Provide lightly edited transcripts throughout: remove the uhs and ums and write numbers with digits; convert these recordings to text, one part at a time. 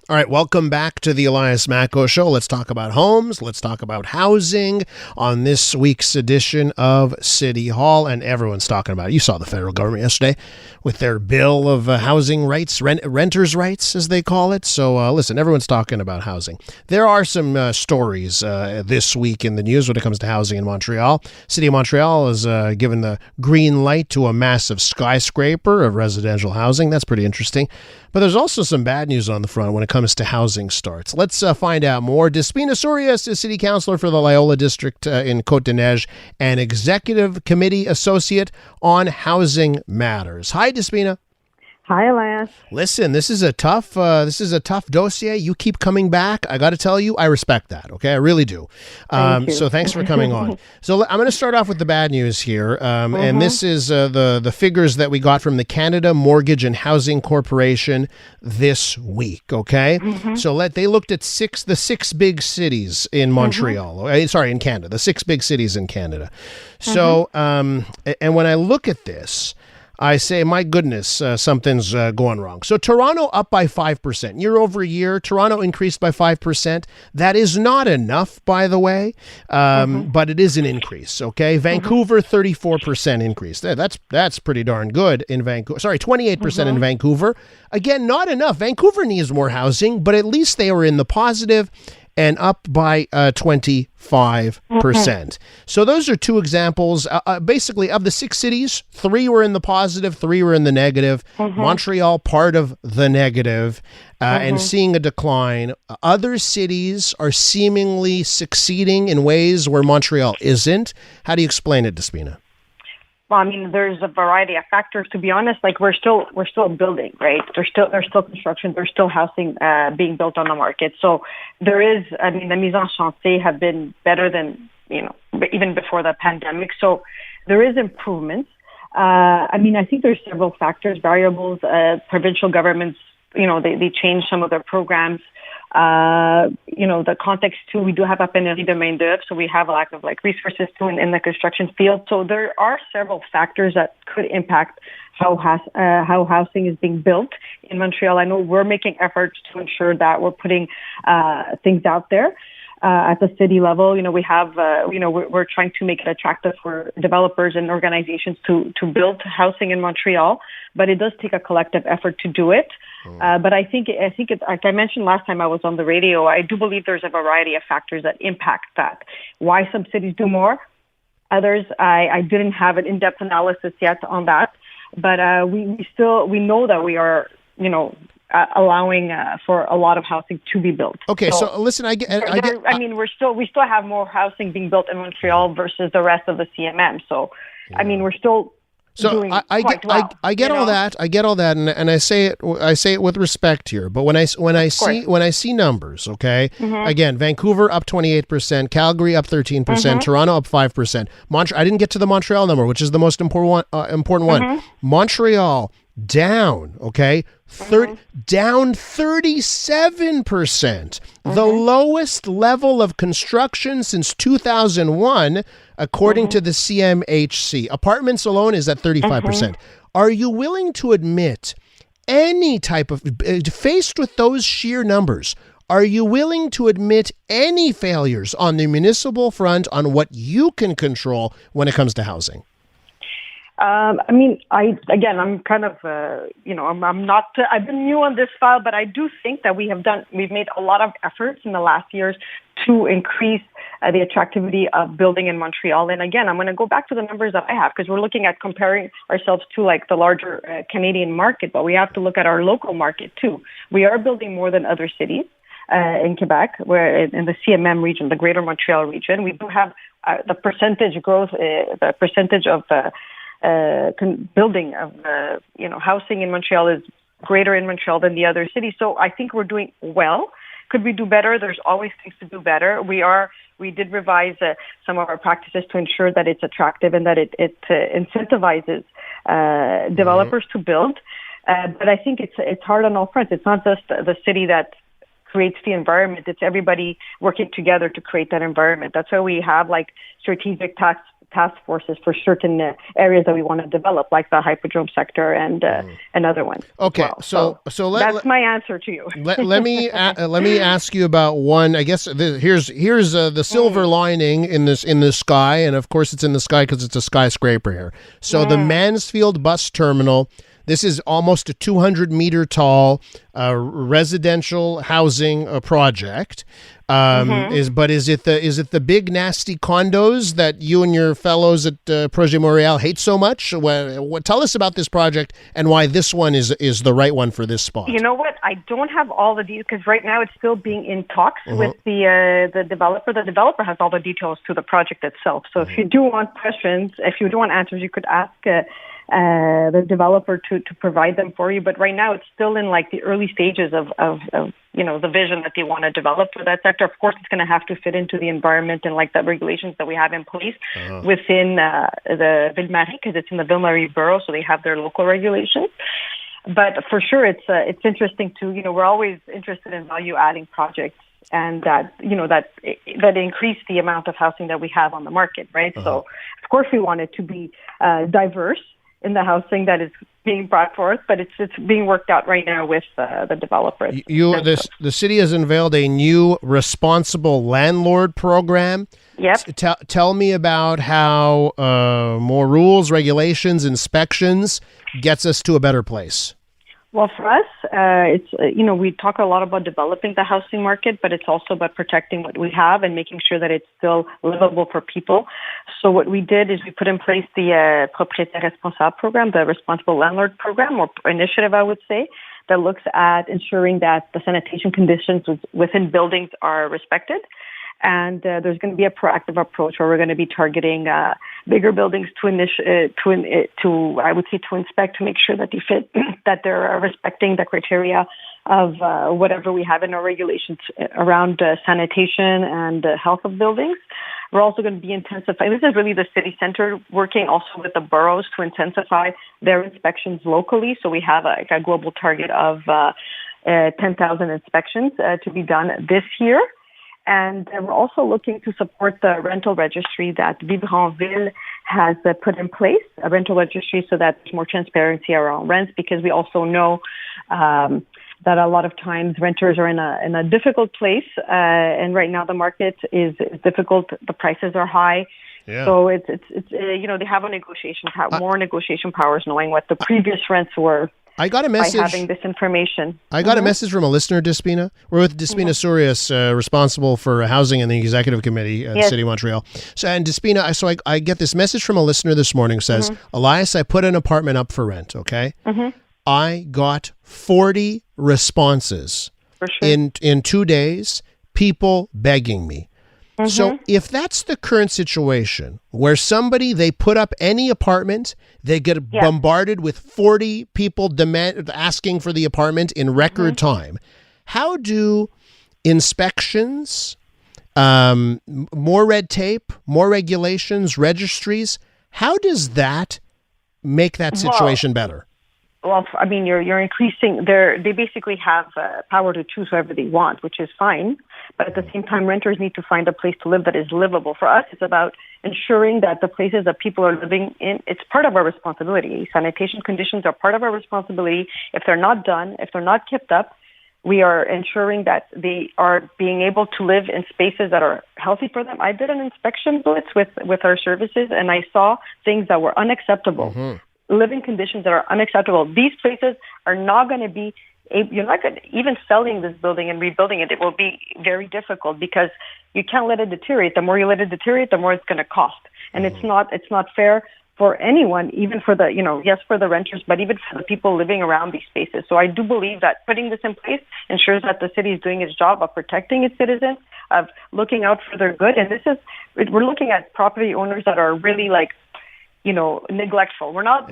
All right, welcome back to the Elias Macko Show. Let's talk about homes. Let's talk about housing on this week's edition of City Hall. And everyone's talking about it. You saw the federal government yesterday with their bill of housing rights, renters' rights, as they call it. So listen, everyone's talking about housing. There are some stories this week in the news when it comes to housing in Montreal. City of Montreal has given the green light to a massive skyscraper of residential housing. That's pretty interesting. But there's also some bad news on the front when it comes to housing starts. Let's find out more. Despina Sourias is City Councillor for the Loyola District in Cote and Executive Committee Associate on Housing Matters. Hi, Despina. Hi, Elias. Listen, this is a tough dossier. You keep coming back. I got to tell you, I respect that. Okay, I really do. Thank you. So thanks for coming on. So I'm going to start off with the bad news here, and this is the figures that we got from the Canada Mortgage and Housing Corporation this week. Okay, so they looked at the six big cities in Montreal. In Canada, the six big cities in Canada. So and when I look at this, I say, my goodness, something's going wrong. So Toronto up by 5%. Year over year, Toronto increased by 5%. That is not enough, by the way, but it is an increase, okay? Vancouver, 34% increase. That's pretty darn good in Vancouver. Sorry, 28% in Vancouver. Again, not enough. Vancouver needs more housing, but at least they were in the positive and up by 25%. So those are two examples. Basically, of the six cities, 3 were in the positive, 3 were in the negative. Montreal, part of the negative, and seeing a decline. Other cities are seemingly succeeding in ways where Montreal isn't. How do you explain it, Despina? Well, I mean, there's a variety of factors. To be honest, like we're still building, right? There's still construction. There's still housing being built on the market. So there is. I mean, the mise en chantier have been better than even before the pandemic. So there is improvements. I mean, I think there's several factors, variables. Provincial governments, they change some of their programs. The context too, we do have a pénurie de main d'œuvre, so we have a lack of resources too in the construction field. So there are several factors that could impact how housing is being built in Montreal. I know we're making efforts to ensure that we're putting things out there. At the city level, we have, we're trying to make it attractive for developers and organizations to build housing in Montreal, but it does take a collective effort to do it. But I think like I mentioned last time I was on the radio, I do believe there's a variety of factors that impact that. Why some cities do more, others, I didn't have an in-depth analysis yet on that, but we know that we are, allowing for a lot of housing to be built. Okay, so listen, I mean, we still have more housing being built in Montreal versus the rest of the CMM. So, I mean, we're still. So I get all that. I get all that, and I say it with respect here. But when I see numbers, okay, again, Vancouver up 28%, Calgary up 13%, Toronto up 5%. I didn't get to the Montreal number, which is the most important one. Montreal down, okay, down 37%, the lowest level of construction since 2001, according to the CMHC. Apartments alone is at 35%. Are you willing to admit any type of, faced with those sheer numbers, are you willing to admit any failures on the municipal front on what you can control when it comes to housing? I mean, I'm kind of, I'm not, I've been new on this file, but I do think that we've made a lot of efforts in the last years to increase the attractivity of building in Montreal. And again, I'm going to go back to the numbers that I have, because we're looking at comparing ourselves to the larger Canadian market, but we have to look at our local market too. We are building more than other cities. In Quebec, where in the CMM region, the Greater Montreal region, we do have the percentage growth, the percentage of building of housing in Montreal is greater in Montreal than the other cities. So I think we're doing well. Could we do better? There's always things to do better. We did revise some of our practices to ensure that it's attractive and that it incentivizes developers to build. But I think it's hard on all fronts. It's not just the city that creates the environment. It's everybody working together to create that environment. That's why we have strategic task task forces for certain areas that we want to develop, like the hyperdrome sector and other ones. Okay, well. So that's my answer to you. let me ask you about one. I guess here's the silver lining in this sky, and of course it's in the sky because it's a skyscraper here. So the Mansfield bus terminal. This is almost a 200-meter tall residential housing project. Is it the big nasty condos that you and your fellows at Projet Montreal hate so much? Tell us about this project and why this one is the right one for this spot. You know what? I don't have all the details because right now it's still being in talks with the developer. The developer has all the details to the project itself. So if you do want questions, if you do want answers, you could ask the developer to provide them for you. But right now it's still in like the early stages of the vision that they want to develop for that sector. Of course, it's going to have to fit into the environment and like the regulations that we have in place within the Ville-Marie, because it's in the Ville-Marie borough, so they have their local regulations. But for sure, it's interesting to, we're always interested in value-adding projects and that increase the amount of housing that we have on the market, right? So, of course, we want it to be diverse in the housing that is being brought forth, but it's being worked out right now with the developer. The city has unveiled a new responsible landlord program. Yep. Tell me about how more rules, regulations, inspections gets us to a better place. Well, for us, it's we talk a lot about developing the housing market, but it's also about protecting what we have and making sure that it's still livable for people. So what we did is we put in place the Propriétaire Responsable program, the Responsible Landlord program, or initiative, I would say, that looks at ensuring that the sanitation conditions within buildings are respected. And there's going to be a proactive approach where we're going to be targeting bigger buildings to inspect, to make sure that they fit, that they're respecting the criteria of whatever we have in our regulations around sanitation and health of buildings. We're also going to be intensifying. This is really the city center working also with the boroughs to intensify their inspections locally. So we have a global target of 10,000 inspections to be done this year. And we're also looking to support the rental registry that Vivre en Ville has put in place, a rental registry, so that there's more transparency around rents, because we also know that a lot of times renters are in a difficult place, and right now the market is difficult. The prices are high. Yeah. So it's they have more negotiation powers, knowing what the previous rents were. I got a message by having this information. I got a message from a listener, Despina. We're with Despina Sourias, responsible for housing in the executive committee at the City of Montreal. So, and Despina, I get this message from a listener this morning. Says, Elias, I put an apartment up for rent. Okay, I got 40 responses in 2 days. People begging me. So if that's the current situation where they put up any apartment, they get bombarded with 40 people asking for the apartment in record time, how do inspections, more red tape, more regulations, registries, how does that make that situation better? Well, I mean, you're increasing they basically have power to choose whoever they want, which is fine. But at the same time, renters need to find a place to live that is livable. For us, it's about ensuring that the places that people are living in, it's part of our responsibility. Sanitation conditions are part of our responsibility. If they're not done, if they're not kept up, we are ensuring that they are being able to live in spaces that are healthy for them. I did an inspection blitz with our services, and I saw things that were unacceptable. Living conditions that are unacceptable. These places are not going to be, you're not going to, even selling this building and rebuilding it, it will be very difficult because you can't let it deteriorate. The more you let it deteriorate, the more it's going to cost. And it's not fair for anyone, even for the, yes, for the renters, but even for the people living around these spaces. So I do believe that putting this in place ensures that the city is doing its job of protecting its citizens, of looking out for their good. And we're looking at property owners that are really neglectful. We're not.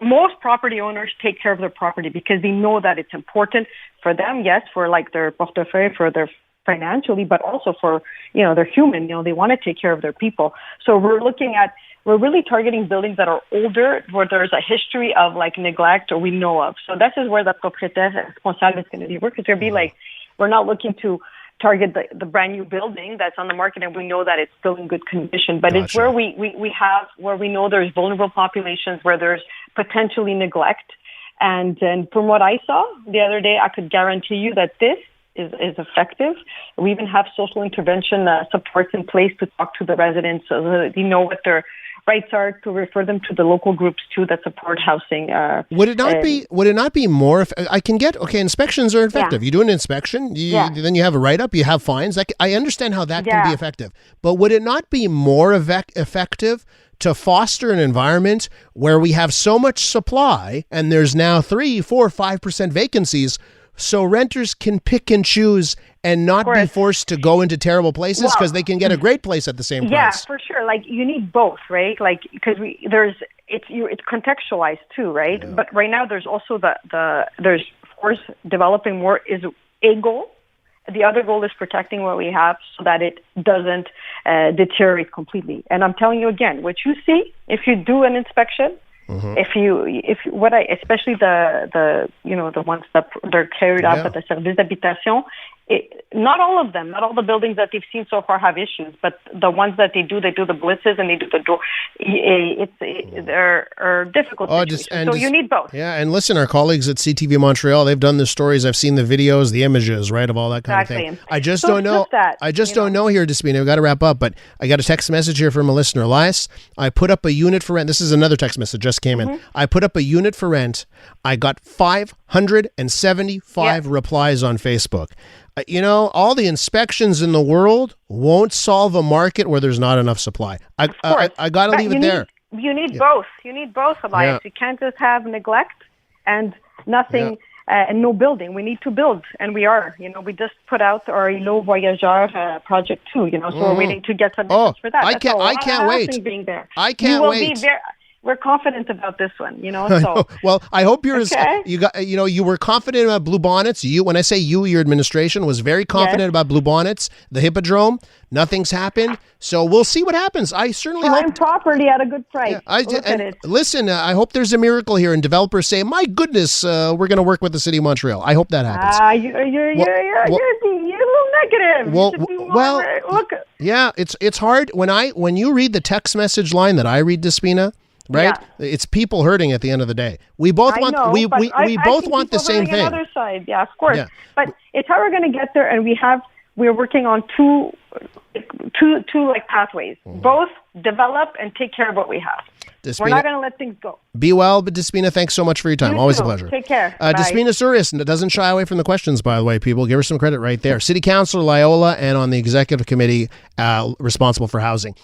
Most property owners take care of their property because they know that it's important for them. Yes, for their portefeuille, for their financially, but also for they're human. They want to take care of their people. So we're really targeting buildings that are older, where there's a history of neglect or we know of. So this is where the propriétaire responsable is going to be working. It's going to be we're not looking to target the brand new building that's on the market, and we know that it's still in good condition. But it's where where we know there's vulnerable populations, where there's potentially neglect. And from what I saw the other day, I could guarantee you that this is effective. We even have social intervention supports in place to talk to the residents so that they know what their rights are, to refer them to the local groups too that support housing. Would it not be more? I can get inspections are effective. You do an inspection, then you have a write up, you have fines. I understand how that can be effective, but would it not be more effective to foster an environment where we have so much supply and there's now 3, 4, 5% vacancies, so renters can pick and choose and not be forced to go into terrible places because they can get a great place at the same price? Yeah, for sure. Like, you need both, right? Like, because it's contextualized too, right? Yeah. But right now there's also there's of course developing more is a goal. The other goal is protecting what we have so that it doesn't deteriorate completely. And I'm telling you again, what you see if you do an inspection. Especially the ones that they're carried out at the service d'habitation, not all of them, not all the buildings that they've seen so far have issues, but the ones that they do the blitzes and they do the door. They're difficult situations. So you need both. Yeah, and listen, our colleagues at CTV Montreal, they've done the stories. I've seen the videos, the images, right, of all that kind of thing. I just don't know. Don't know here, Despina. We've got to wrap up, but I got a text message here from a listener. Elias, I put up a unit for rent. This is another text message just came in. I put up a unit for rent. I got 575 replies on Facebook. All the inspections in the world won't solve a market where there's not enough supply. I got to leave it there. You need both. You need both, Elias. You can't just have neglect and nothing and no building. We need to build, and we are. We just put out our Îlot Voyageurs project too. So we're waiting to get submissions for that. I can't wait. Being there. I can't wait. We're confident about this one, So. Well, I hope you're you were confident about Blue Bonnets. When I say your administration was very confident about Blue Bonnets, the Hippodrome. Nothing's happened, so we'll see what happens. I certainly hope property at a good price. Listen, I hope there's a miracle here, and developers say, "My goodness, we're going to work with the city of Montreal." I hope that happens. You're a little negative. Look. Yeah, it's hard when you read the text message line that I read, Despina. Right, it's people hurting at the end of the day. We both want the same thing. Other side, of course. Yeah. But it's how we're going to get there, and we're working on two pathways. Both develop and take care of what we have. Despina, we're not going to let things go. Be well, but Despina, thanks so much for your time. Always a pleasure. Take care. Despina Sourias doesn't shy away from the questions, by the way, people. Give her some credit right there. City Councillor Loyola and on the executive committee responsible for housing.